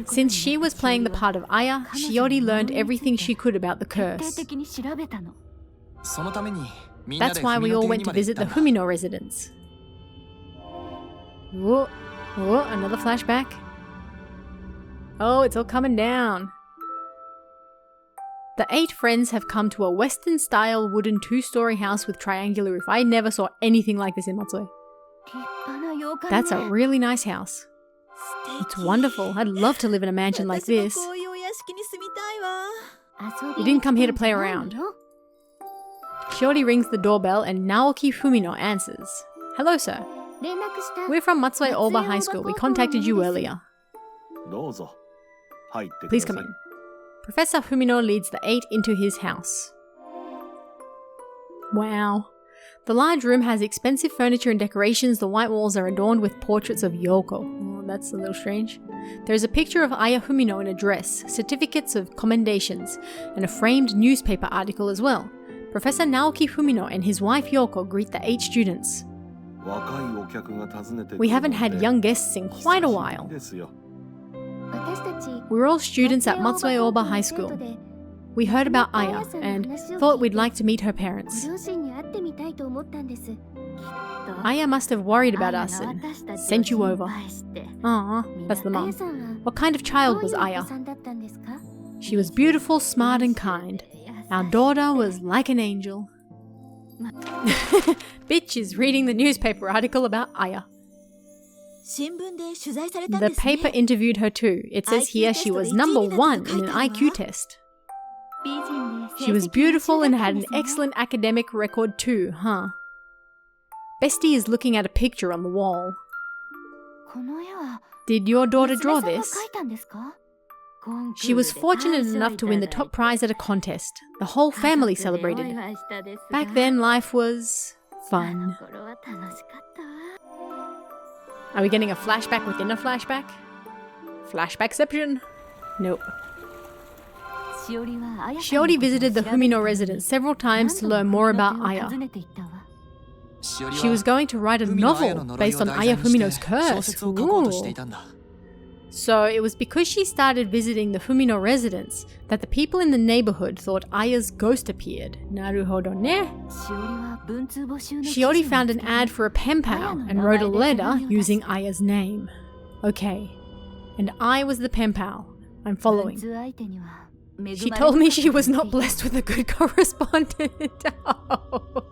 Since she was playing the part of Ayah, Shiori learned everything she could about the curse. That's why we all went to visit the Fumino Residence. Whoa, whoa, another flashback. Oh, it's all coming down. The 8 friends have come to a Western-style wooden 2-story house with triangular roof. I never saw anything like this in Matsue. That's a really nice house. It's wonderful. I'd love to live in a mansion like this. You didn't come here to play around. Shiori rings the doorbell and Naoki Fumino answers. Hello, sir. We're from Matsue Oba High School. We contacted you earlier. Please come in. Professor Fumino leads the 8 into his house. Wow. The large room has expensive furniture and decorations. The white walls are adorned with portraits of Yoko. Oh, that's a little strange. There's a picture of Ayah Fumino in a dress, certificates of commendations, and a framed newspaper article as well. Professor Naoki Fumino and his wife Yoko greet the 8 students. We haven't had young guests in quite a while. We're all students at Matsue Oba High School. We heard about Ayah and thought we'd like to meet her parents. Ayah must have worried about us and sent you over. Aw, that's the mom. What kind of child was Ayah? She was beautiful, smart and kind. Our daughter was like an angel. Bitch is reading the newspaper article about Ayah. The paper interviewed her too. It says here she was number 1 in an IQ test. She was beautiful and had an excellent academic record too, huh? Bestie is looking at a picture on the wall. Did your daughter draw this? She was fortunate enough to win the top prize at a contest. The whole family celebrated. Back then, life was fun. Are we getting a flashback within a flashback? Flashbackception? Nope. Shiori visited the Fumino residence several times to learn more about Ayah. She was going to write a novel based on Ayah Fumino's curse. Ooh. So it was because she started visiting the Fumino residence that the people in the neighborhood thought Ayah's ghost appeared. Naruhodo ne? Shiori found an ad for a pen pal and wrote a letter using Ayah's name. Okay. And I was the pen pal. I'm following. She told me she was not blessed with a good correspondent. Oh.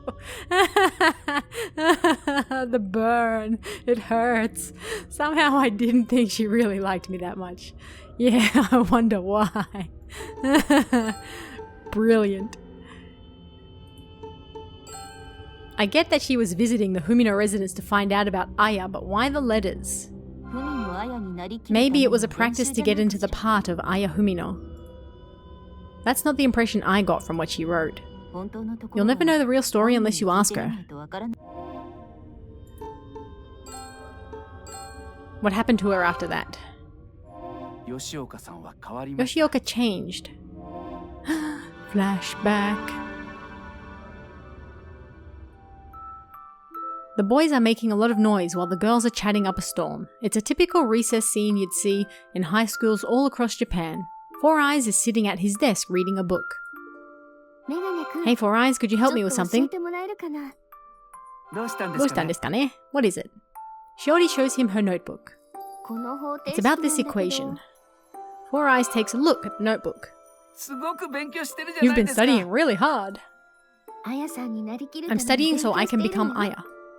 The burn. It hurts. Somehow I didn't think she really liked me that much. Yeah, I wonder why. Brilliant. I get that she was visiting the Fumino residence to find out about Ayah, but why the letters? Maybe it was a practice to get into the part of Ayah Fumino. That's not the impression I got from what she wrote. You'll never know the real story unless you ask her. What happened to her after that? Yoshioka changed. Flashback. The boys are making a lot of noise while the girls are chatting up a storm. It's a typical recess scene you'd see in high schools all across Japan. Four Eyes is sitting at his desk reading a book. メガネくん、 Hey Four Eyes, could you help me ちょ with っと教 something? えてもらえるかな。どうしたんで What すかね is it? Shiori shows him her notebook. この方程 It's 式 about なん this だけど equation. Four Eyes takes a look at the notebook. すごく勉強してるじゃ You've ない been ですか studying really hard. あやさんになりきるた I'm めに studying so I can 勉強してる become のよ。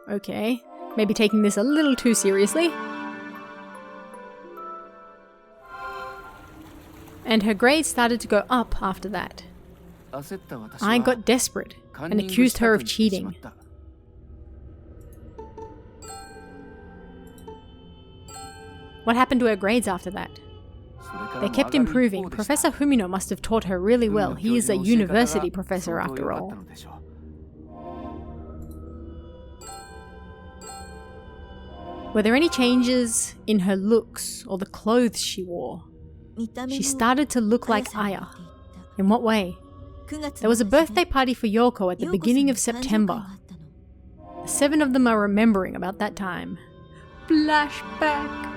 Ayah. Okay. Maybe taking this a little too seriously. And her grades started to go up after that. 焦った私 I は got desperate カン and ニング accused した her と of 言ってしま cheating. った。 What happened to her grades after that? それから They も kept 上がる一 improving. 方でした Professor Fumino must have taught her really well. He is a university professor after all. Were there any changes in her looks or the clothes she wore? She started to look like Ayah. In what way? There was a birthday party for Yoko at the beginning of September. The seven of them are remembering about that time. Flashback.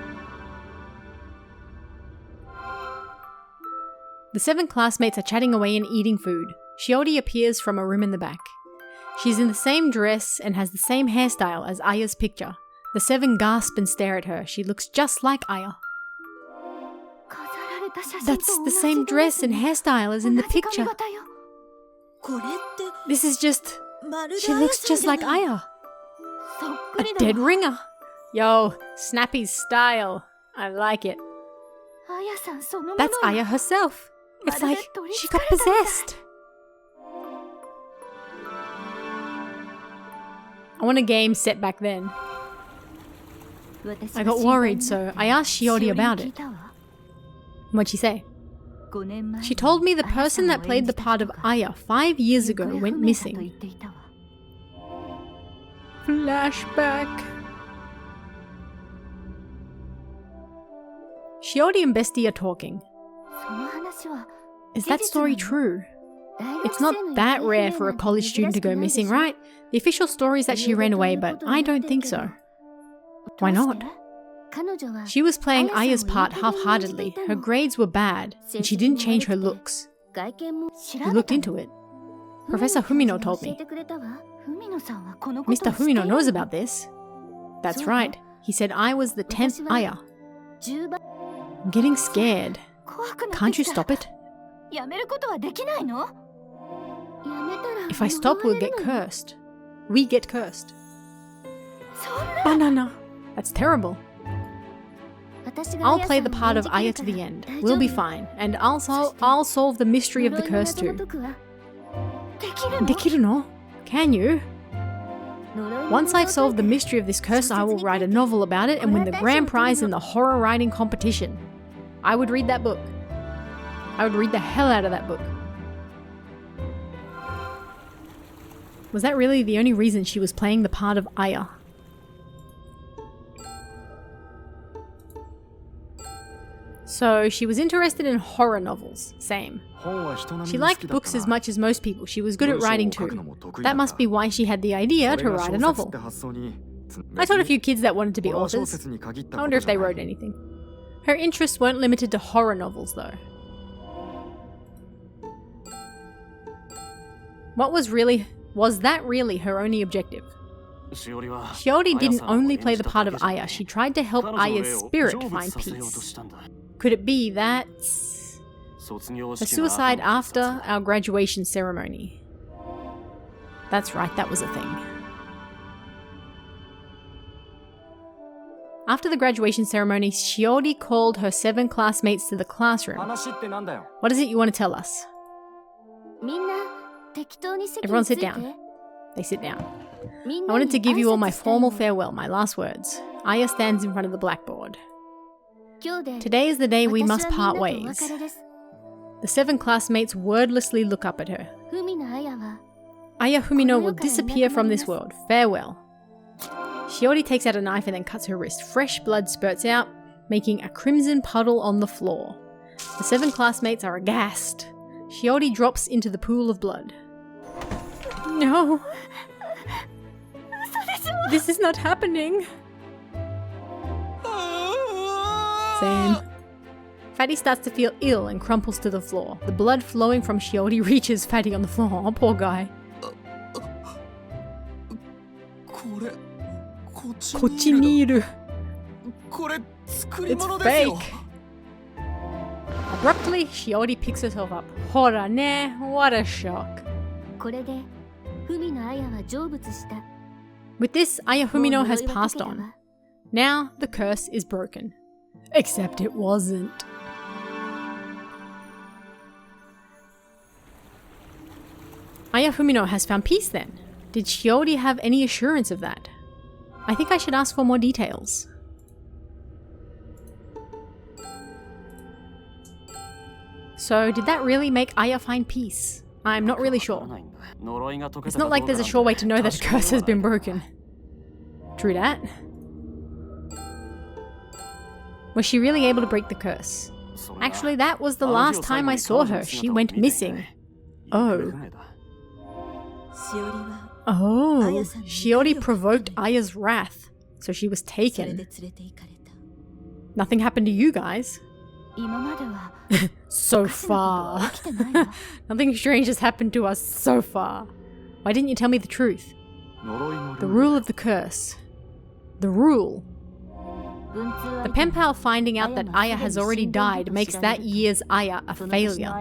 The seven classmates are chatting away and eating food. Shiori appears from a room in the back. She's in the same dress and has the same hairstyle as Ayah's picture. The seven gasp and stare at her. She looks just like Ayah. 飾られた写真と That's 同 the じ same ド dress レス and ね。 hairstyle as in the 同じ髪 picture. 型よ。これって This is just... まるで She あや looks さん just じゃ like ない Ayah. そっ A くりだ dead わ。 ringer. Yo, Snappy's style. I like it. あやさんそのもの That's よ。 Ayah herself. It's まる like で取り she 憑か got れたみたい。 possessed. I want a game set back then. 私 I は got 心配 worried, に so なって I asked しお Shiori りに about 聞い it. たわ。 What'd she say? 5年前 She told me the あやさん person を that played 演 the じた part 人 of が Ayah 5 years 行 ago 方 went 不明だと missing. 言っていたわ。 Flashback. Shiori and Bestie are talking. その話は Is that story true? It's not that rare for a college student to go missing, right? The official story is that she ran away, but I don't think so. Why not? She was playing Ayah's part half-heartedly. Her grades were bad, and she didn't change her looks. We looked into it. Professor Fumino told me. Mr. Fumino knows about this. That's right. He said I was the 10th Ayah. I'm getting scared. Can't you stop it? If I stop, we'll get cursed. We get cursed. Banana. That's terrible. I'll play the part of Ayah to the end. We'll be fine. And I'll solve the mystery of the curse too. Dekiru no? Can you? Once I've solved the mystery of this curse, I will write a novel about it and win the grand prize in the horror writing competition. I would read that book. I would read the hell out of that book. Was that really the only reason she was playing the part of Ayah? So she was interested in horror novels. Same. She liked books as much as most people. She was good at writing too. That must be why she had the idea to write a novel. I taught a few kids that wanted to be authors. I wonder if they wrote anything. Her interests weren't limited to horror novels though. Was that really her only objective? Shiori didn't only play the part of Ayah, she tried to help Ayah's spirit find peace. Could it be that her suicide after our graduation ceremony? That's right, that was a thing. After the graduation ceremony, Shiori called her 7 classmates to the classroom. What is it you want to tell us? Everyone sit down. They sit down. I wanted to give you all my formal farewell, my last words. Ayah stands in front of the blackboard. Today is the day we must part ways. The 7 classmates wordlessly look up at her. Ayah Fumino will disappear from this world. Farewell. Shiori takes out a knife and then cuts her wrist. Fresh blood spurts out, making a crimson puddle on the floor. The 7 classmates are aghast. Shiori drops into the pool of blood. No. This is not happening. Same. Fatty starts to feel ill and crumples to the floor. The blood flowing from Shiori reaches Fatty on the floor. Oh, poor guy. こっちにいる。It's fake. Abruptly, Shiori picks herself up. Hora ne, what a shock. これで文の綾は成仏した。 With this, Ayah Fumino has passed on. Now, the curse is broken. Except it wasn't. Ayah Fumino has found peace then. Did Shiori have any assurance of that? I think I should ask for more details. So, did that really make Ayah find peace? I'm not really sure. It's not like there's a sure way to know that a curse has been broken. True that. Was she really able to break the curse? Actually, that was the last time I saw her. She went missing. Oh. Oh, Shiori provoked Ayah's wrath, so she was taken. Nothing happened to you guys. So far. Nothing strange has happened to us so far. Why didn't you tell me the truth? The rule of the curse. The rule. The pen pal finding out that Ayah has already died makes that year's Ayah a failure.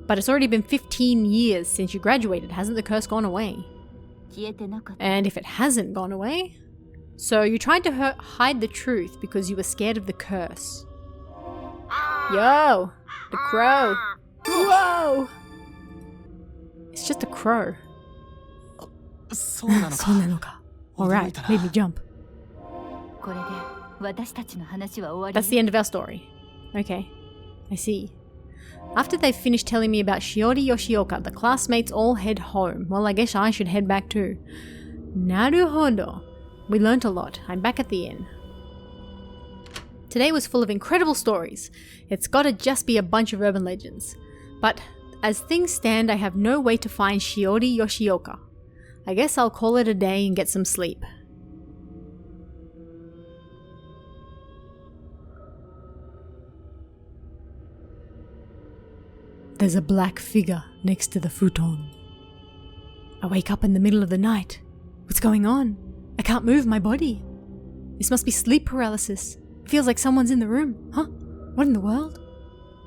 But it's already been 15 years since you graduated. Hasn't the curse gone away? And if it hasn't gone away? So you tried to hide the truth because you were scared of the curse. Yo! The crow! Whoa! It's just a crow. Alright, made me jump. That's the end of our story. Okay, I see. After they've finished telling me about Shiori Yoshioka, the classmates all head home. Well, I guess I should head back too. Naruhodo. We learnt a lot. I'm back at the inn. Today was full of incredible stories. It's gotta just be a bunch of urban legends. But as things stand, I have no way to find Shiori Yoshioka. I guess I'll call it a day and get some sleep. There's a black figure next to the futon. I wake up in the middle of the night. What's going on? I can't move my body. This must be sleep paralysis. It feels like someone's in the room. Huh? What in the world?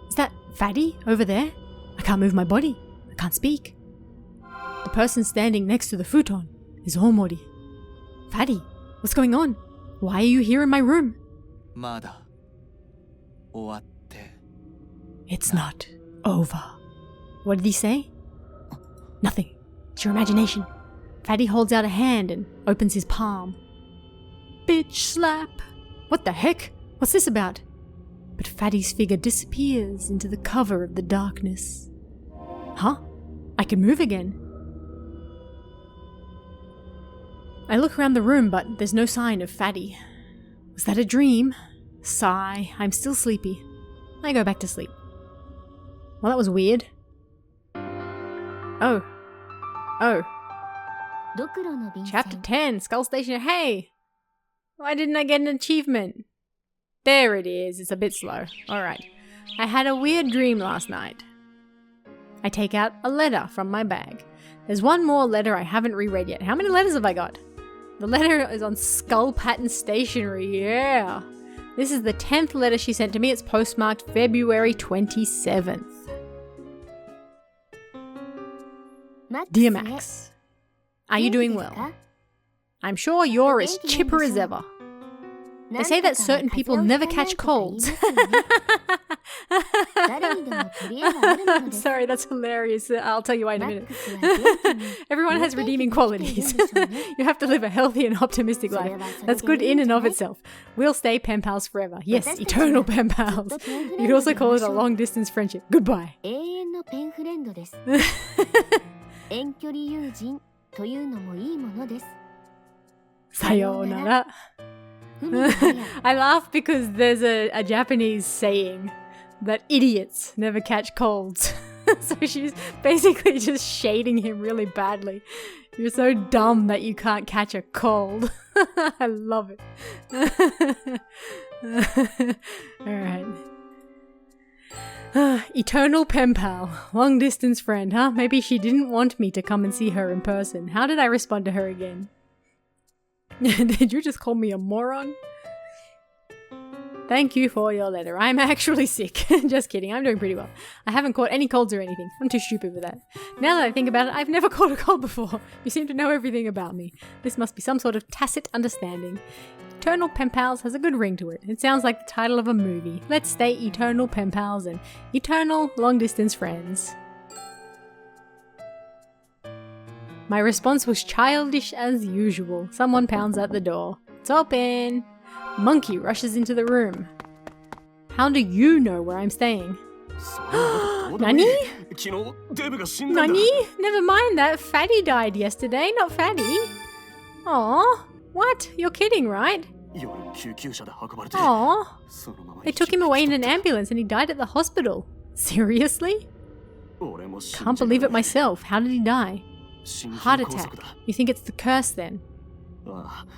Is that Fatty over there? I can't move my body. I can't speak. The person standing next to the futon is Omori. Fatty, what's going on? Why are you here in my room? It's not over. What did he say? Nothing. It's your imagination. Fatty holds out a hand and opens his palm. Bitch slap. What the heck? What's this about? But Fatty's figure disappears into the cover of the darkness. Huh? I can move again. I look around the room, but there's no sign of Fatty. Was that a dream? Sigh. I'm still sleepy. I go back to sleep. Well, that was weird. Oh. Chapter 10, Skull Station. Hey! Why didn't I get an achievement? There it is. It's a bit slow. Alright. I had a weird dream last night. I take out a letter from my bag. There's one more letter I haven't reread yet. How many letters have I got? The letter is on skull pattern stationery. Yeah! This is the 10th letter she sent to me. It's postmarked February 27th. Dear Max, are you doing well? I'm sure you're as chipper as ever. They say that certain people never catch colds. Sorry, that's hilarious. I'll tell you why in a minute. Everyone has redeeming qualities. You have to live a healthy and optimistic life. That's good in and of itself. We'll stay pen pals forever. Yes, eternal pen pals. You could also call it a long distance friendship. Goodbye. Sayonara. I laugh because there's a Japanese saying that idiots never catch colds. So she's basically just shading him really badly. You're so dumb that you can't catch a cold. I love it. Alright. Eternal pen pal. Long distance friend, huh? Maybe she didn't want me to come and see her in person. How did I respond to her again? Did you just call me a moron? Thank you for your letter. I'm actually sick. Just kidding, I'm doing pretty well. I haven't caught any colds or anything. I'm too stupid for that. Now that I think about it, I've never caught a cold before. You seem to know everything about me. This must be some sort of tacit understanding. Eternal Pen Pals has a good ring to it. It sounds like the title of a movie. Let's stay Eternal Pen Pals and Eternal Long Distance Friends. My response was childish as usual. Someone pounds at the door. It's open! Monkey rushes into the room. How do you know where I'm staying? Nani? Nani? Never mind that. Fatty died yesterday, not Fatty. Aw. What? You're kidding, right? Aw. They took him away in an ambulance and he died at the hospital. Seriously? Can't believe it myself. How did he die? Heart attack. You think it's the curse then?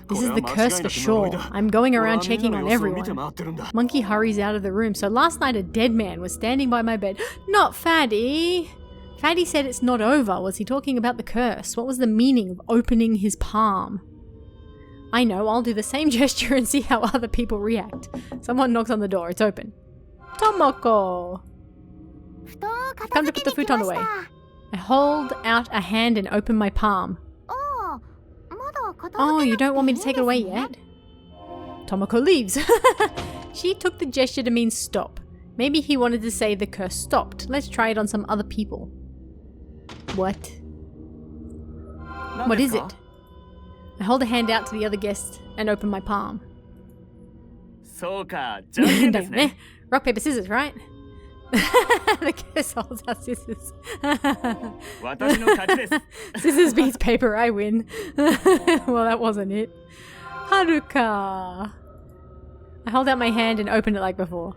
This is the curse for sure. I'm going around checking on everyone. Monkey hurries out of the room. So last night a dead man was standing by my bed. Not Fatty! Fatty said it's not over. Was he talking about the curse? What was the meaning of opening his palm? I know, I'll do the same gesture and see how other people react. Someone knocks on the door. It's open. Tomoko! Come to put the futon away. I hold out a hand and open my palm. Oh, you don't want me to take it away yet? Tomoko leaves. She took the gesture to mean stop. Maybe he wanted to say the curse stopped. Let's try it on some other people. What? What is it? I hold a hand out to the other guest and open my palm. Rock, paper, scissors, right? The guest holds out scissors. Scissors beats paper, I win. Well, that wasn't it. Haruka. I hold out my hand and open it like before.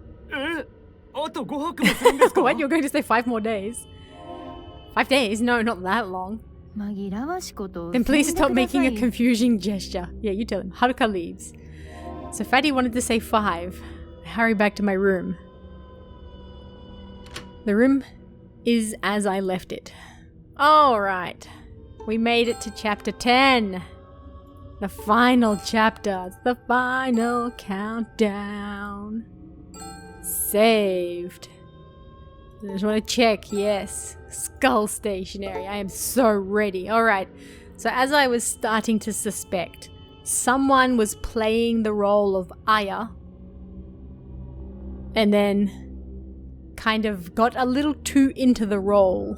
What? You're going to stay 5 more days? 5 days? No, not that long. Then please stop making a confusing gesture. Yeah, you tell him. Haruka leaves. So Fatty wanted to say 5. I hurry back to my room. The room is as I left it. Alright. We made it to chapter 10. The final chapter. It's the final countdown. Saved. I just want to check. Yes. Skull stationery. I am so ready. Alright. So as I was starting to suspect, someone was playing the role of Ayah. And then kind of got a little too into the role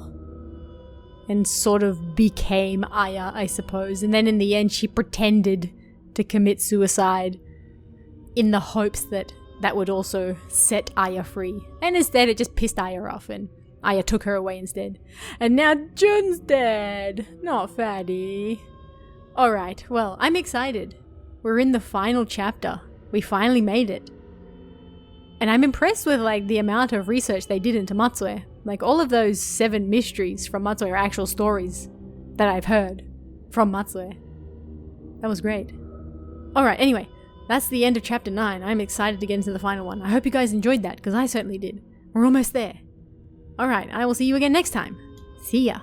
and sort of became Ayah, I suppose. And then in the end she pretended to commit suicide in the hopes that that would also set Ayah free. And instead it just pissed Ayah off and Ayah took her away instead. And now Jun's dead. Not Fatty. Alright, well, I'm excited. We're in the final chapter. We finally made it. And I'm impressed with like the amount of research they did into Matsue. Like all of those 7 mysteries from Matsue are actual stories that I've heard from Matsue. That was great. Alright, anyway, that's the end of chapter 9. I'm excited to get into the final one. I hope you guys enjoyed that, because I certainly did. We're almost there. Alright, I will see you again next time. See ya.